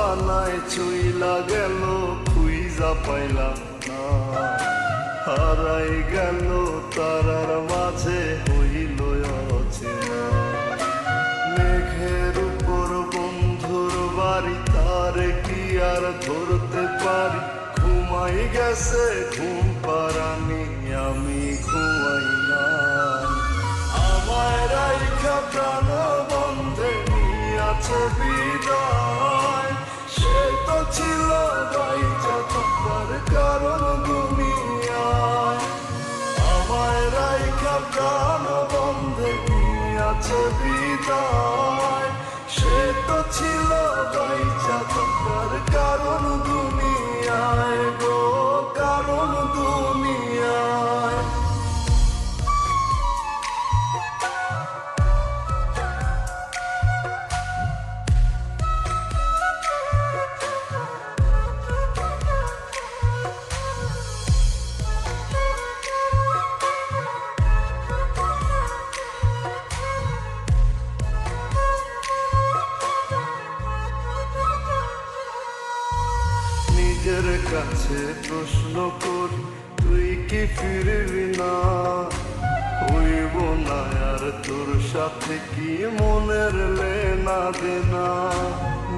জানায় চইলা গেল খুইজা পাইলাম না, হারাই গেল তারার মাঝে হইল অচেনা। মেঘের উপর বন্ধুর বাড়ি, তার কি আর ধরতে পারি? ঘুমাই গেছে ঘুম পারানি, আমি ঘুমাই না। আমায় রাইখা প্রাণ বন্ধে নিয়াছে বিদায়, সে তো ছিল বাইচা থাকার কারণ দুনিয়ায়। আমায় রাইখা প্রাণ বন্ধে নিয়াছে বিদায়, সে তো ছিল বাইচা থাকার কারণ দুনিয়ায় গো, কারণ দুনিয়ায়। নিজের কাছে প্রশ্ন করি, তুই কি ফিরবি না? হইব না আর তোর সাথে কি মনের লেনা দেনা?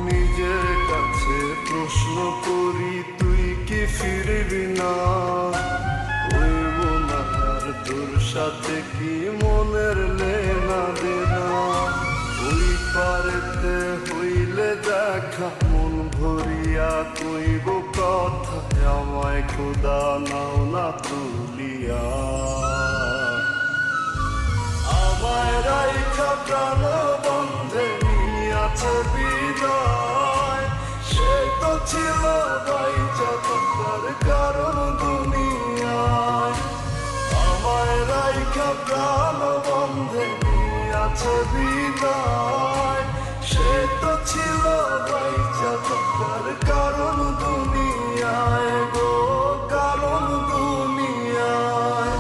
নিজের কাছে প্রশ্ন করি, তুই কি ফিরবি না? হইব না আর তোর সাথে কি মনের লেনা দেনা? ওই পারেতে হইলে দেখা মন ভরিয়া কইব কথা, আমায় খোদা নাও না তুলিয়া। আমায় রাইখা প্রাণ বন্ধে নিয়াছে বিদায়, সে তো ছিল বাইচা থাকার কারণ দুনিয়ায়। আমায় রাইখা প্রাণ বন্ধে নিয়াছে বিদায়, সে তো ছিল বাইচা থাকার কারণ দুনিয়ায় গো, কারণ দুনিয়ায়।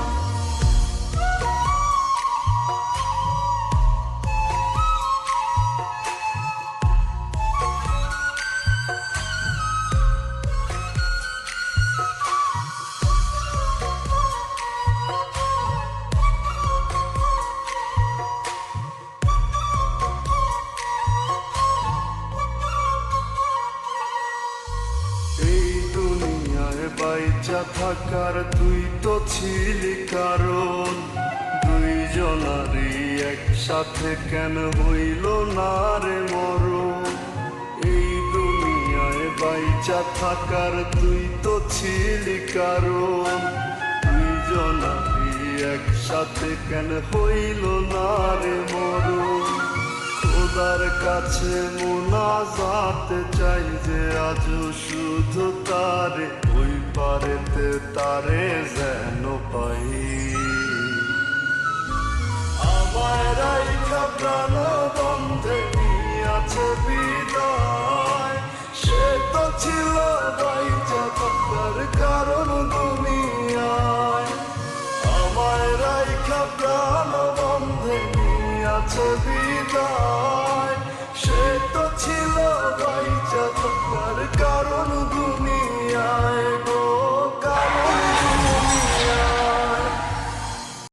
বাইচা থাকার তুই তো ছিলি কারণ, দুইজনারই একসাথে কেন হইল না রে মরণ? এই দুনিয়ায় বাইচা থাকার তুই তো ছিলি কারণ, দুইজনারই একসাথে কেন হইল না রে মরণ? খোদার কাছে মুনাজাত চাই যে আজ শুধু তারে, ওই পারেতে তারে যেন পাই। আমায় রাইখা প্রাণ বন্ধে নিয়াছে বিদায়, সে তো ছিল বাইচা থাকার কারণ দুনিয়ায়। আমায় রাইখা প্রাণ বন্ধে নিয়াছে বিদায়,